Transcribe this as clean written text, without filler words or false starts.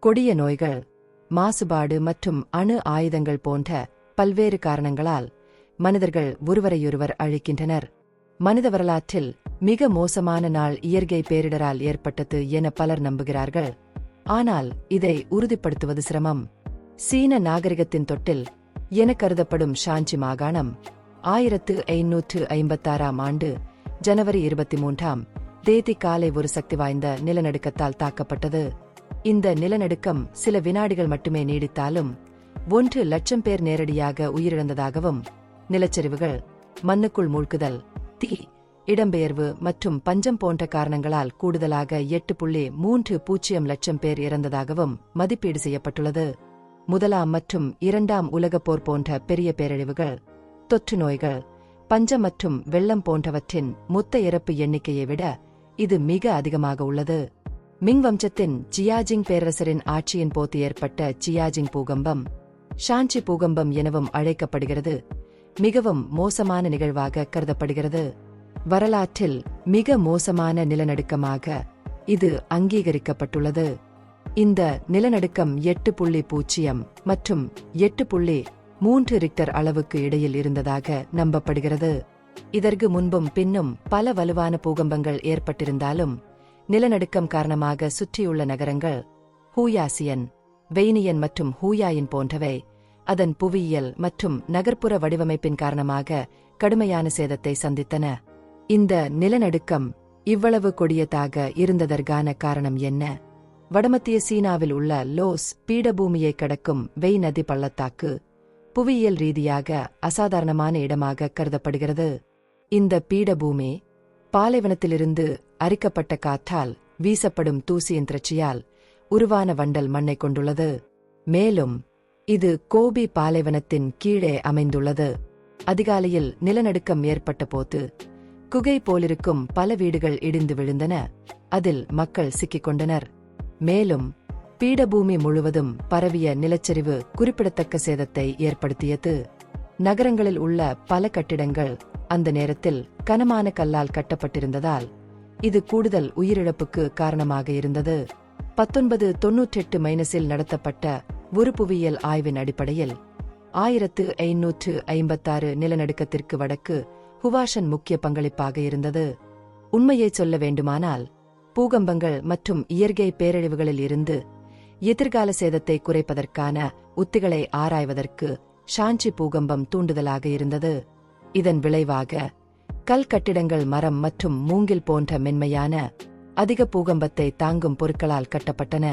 கொடிய நோய்கள், மாசுபாடு மற்றும் அணு ஆயுதங்கள் போன்ற பல்வேறு காரணங்களால் மனிதர்கள் ஒருவரையொருவர் அழிக்கின்றனர். மனித வரலாற்றில் மிக மோசமான நாள் இயற்கை பேரிடரால் ஏற்பட்டது என பலர் நம்புகிறார்கள். ஆனால் இதை உறுதிப்படுத்துவது சிரமம். சீன நாகரிகத்தின் தொட்டில் என கருதப்படும் ஷான்சி மாகாணம் 1556ஆம் ஆண்டு ஜனவரி 23ஆம் தேதி காலை ஒரு சக்தி வாய்ந்த நிலநடுக்கத்தால் தாக்கப்பட்டது. இந்த நிலநடுக்கம் சில வினாடிகள் மட்டுமே நீடித்தாலும் 1 லட்சம் பேர் நேரடியாக உயிரிழந்ததாகவும், நிலச்சரிவுகள், மண்ணுக்குள் மூழ்குதல், தீ, இடம்பெயர்வு மற்றும் பஞ்சம் போன்ற காரணங்களால் கூடுதலாக 8.30 லட்சம் பேர் இறந்ததாகவும் மதிப்பீடு செய்யப்பட்டுள்ளது. முதலாம் மற்றும் இரண்டாம் உலகப் போர் போன்ற பெரிய பேரழிவுகள், தொற்று நோய்கள், பஞ்சம் மற்றும் வெள்ளம் போன்றவற்றின் மொத்த இறப்பு எண்ணிக்கையை விட இது மிக அதிகமாக உள்ளது. மிங் வம்சத்தின் ஜியாஜிங் பேரரசரின் ஆட்சியின் போது ஏற்பட்ட ஜியாஜிங் பூகம்பம் ஷான்சி பூகம்பம் எனவும் அழைக்கப்படுகிறது. மிகவும் மோசமான நிகழ்வாக கருதப்படுகிறது. வரலாற்றில் மிக மோசமான நிலநடுக்கமாக இது அங்கீகரிக்கப்பட்டுள்ளது. இந்த நிலநடுக்கம் 8.0 மற்றும் 8.3 ரிக்டர் அளவுக்கு இடையில் இருந்ததாக நம்பப்படுகிறது. இதற்கு முன்பும் பின்னும் பல வலுவான பூகம்பங்கள் ஏற்பட்டிருந்தாலும், நிலநடுக்கம் காரணமாக சுற்றியுள்ள நகரங்கள் ஹூயாசியன், வெய்னியன் மற்றும் ஹூயாயின் போன்றவை அதன் புவியியல் மற்றும் நகர்ப்புற வடிவமைப்பின் காரணமாக கடுமையான சேதத்தை சந்தித்தன. இந்த நிலநடுக்கம் இவ்வளவு கொடியதாக இருந்ததற்கான காரணம் என்ன? வடமத்திய சீனாவில் உள்ள லோஸ் பீடபூமியை கடக்கும் வெய் நதி பள்ளத்தாக்கு புவியியல் ரீதியாக அசாதாரணமான இடமாக கருதப்படுகிறது. இந்த பீடபூமி பாலைவனத்திலிருந்து அரிக்கப்பட்ட காற்றால் வீசப்படும் தூசியின் திரட்சியால் உருவான வண்டல் மண்ணை கொண்டுள்ளது. மேலும் இது கோபி பாலைவனத்தின் கீழே அமைந்துள்ளது. அதிகாலையில் நிலநடுக்கம் ஏற்பட்ட போது குகை போலிருக்கும் பல வீடுகள் இடிந்து விழுந்தன. அதில் மக்கள் சிக்கிக் கொண்டனர். மேலும் பீடபூமி முழுவதும் பரவிய நிலச்சரிவு குறிப்பிடத்தக்க சேதத்தை ஏற்படுத்தியது. நகரங்களில் உள்ள பல கட்டிடங்கள் அந்த நேரத்தில் கனமான கல்லால் கட்டப்பட்டிருந்ததால் இது கூடுதல் உயிரிழப்புக்கு காரணமாக இருந்தது. 1998 நடத்தப்பட்ட ஒரு புவியியல் ஆய்வின் அடிப்படையில் 1556 நிலநடுக்கத்திற்கு வடக்கு ஹுவாஷன் முக்கிய பங்களிப்பாக இருந்தது. உண்மையைச் சொல்ல வேண்டுமானால், பூகம்பங்கள் மற்றும் இயற்கை பேரழிவுகளில் இருந்து எதிர்கால சேதத்தை குறைப்பதற்கான உத்திகளை ஆராய்வதற்கு ஷான்சி பூகம்பம் தூண்டுதலாக இருந்தது. இதன் விளைவாக கல் கட்டிடங்கள் மரம் மற்றும் மூங்கில் போன்ற மென்மையான அதிக பூகம்பத்தை தாங்கும் பொருட்களால் கட்டப்பட்டன.